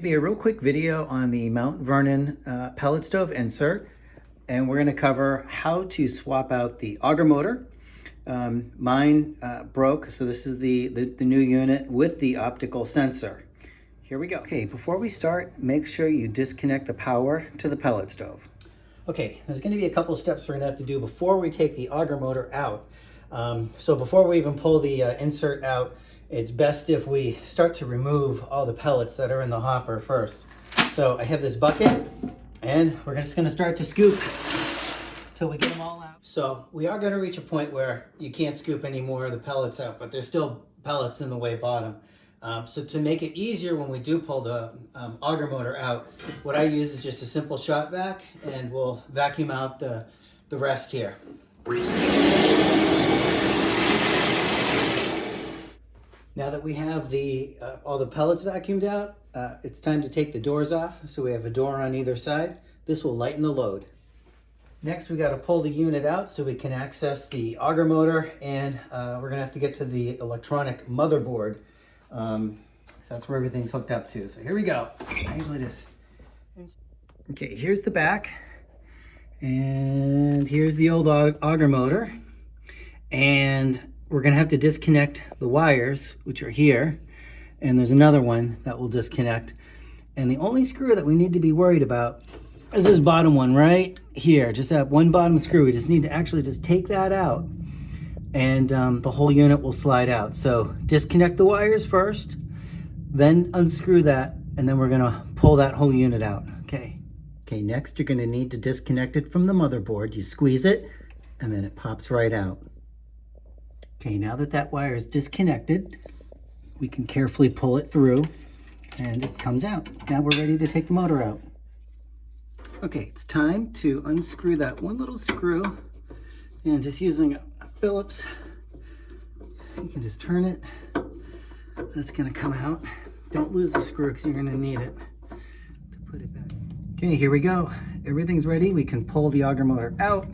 Be a real quick video on the Mount Vernon pellet stove insert, and we're going to cover how to swap out the auger motor. Mine broke, so this is the new unit with the optical sensor. Here we go. Okay, before we start, make sure you disconnect the power to the pellet stove. Okay, there's going to be a couple steps we're going to have to do before we take the auger motor out. So before we even pull the insert out, it's best if we start to remove all the pellets that are in the hopper first. So I have this bucket, and we're just going to start to scoop till we get them all out. So we are going to reach a point where you can't scoop any more of the pellets out, but there's still pellets in the way bottom. So to make it easier when we do pull the auger motor out, what I use is just a simple shot vac, and we'll vacuum out the rest here. Now that we have all the pellets vacuumed out, it's time to take the doors off. So we have a door on either side. This will lighten the load. Next, we got to pull the unit out so we can access the auger motor, and we're going to have to get to the electronic motherboard. So that's where everything's hooked up to. So here we go. I usually just... Okay, here's the back. And here's the old auger motor. And we're going to have to disconnect the wires, which are here, and there's another one that will disconnect. And the only screw that we need to be worried about is this bottom one right here, just that one bottom screw. We just need to actually just take that out, and the whole unit will slide out. So disconnect the wires first, then unscrew that, and then we're going to pull that whole unit out. Okay, next you're going to need to disconnect it from the motherboard. You squeeze it, and then it pops right out. Okay, now that that wire is disconnected, we can carefully pull it through, and it comes out. Now we're ready to take the motor out. Okay, it's time to unscrew that one little screw, and just using a Phillips, you can just turn it. That's gonna come out. Don't lose the screw because you're gonna need it to put it back. Okay, here we go. Everything's ready. We can pull the auger motor out.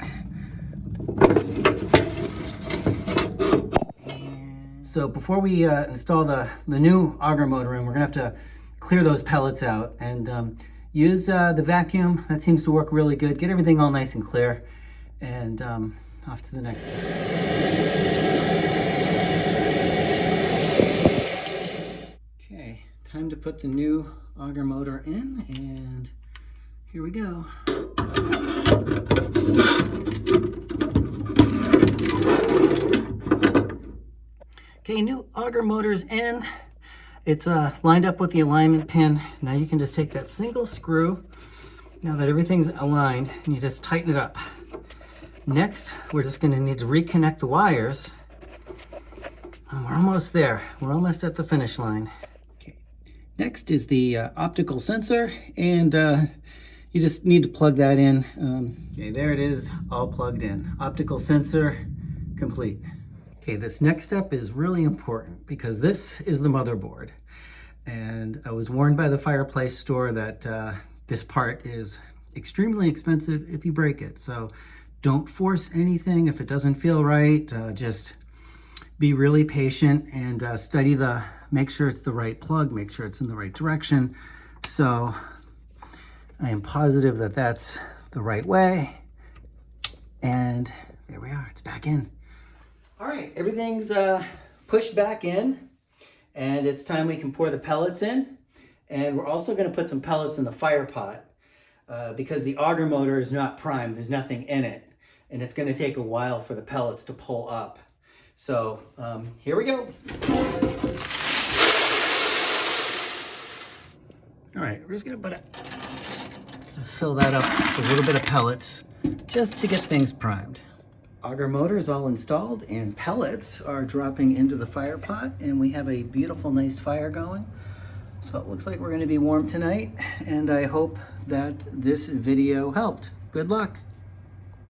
So before we install the new auger motor in, we're gonna have to clear those pellets out, and use the vacuum. That seems to work really good. Get everything all nice and clear, and off to the next step. Okay, time to put the new auger motor in, and here we go. Okay, new auger motor's in. It's lined up with the alignment pin. Now you can just take that single screw, now that everything's aligned, and you just tighten it up. Next, we're just gonna need to reconnect the wires. And we're almost there. We're almost at the finish line. Okay. Next is the optical sensor, and you just need to plug that in. Okay, there it is, all plugged in. Optical sensor complete. Okay, this next step is really important because this is the motherboard. And I was warned by the fireplace store that this part is extremely expensive if you break it. So don't force anything if it doesn't feel right. Just be really patient and make sure it's the right plug, make sure it's in the right direction. So I am positive that that's the right way. And there we are, it's back in. All right, everything's pushed back in, and it's time we can pour the pellets in. And we're also going to put some pellets in the fire pot because the auger motor is not primed. There's nothing in it, and it's going to take a while for the pellets to pull up. So here we go. All right, we're just going to fill that up with a little bit of pellets just to get things primed. Auger motor is all installed, and pellets are dropping into the fire pot, and we have a beautiful, nice fire going. So it looks like we're going to be warm tonight, and I hope that this video helped. Good luck.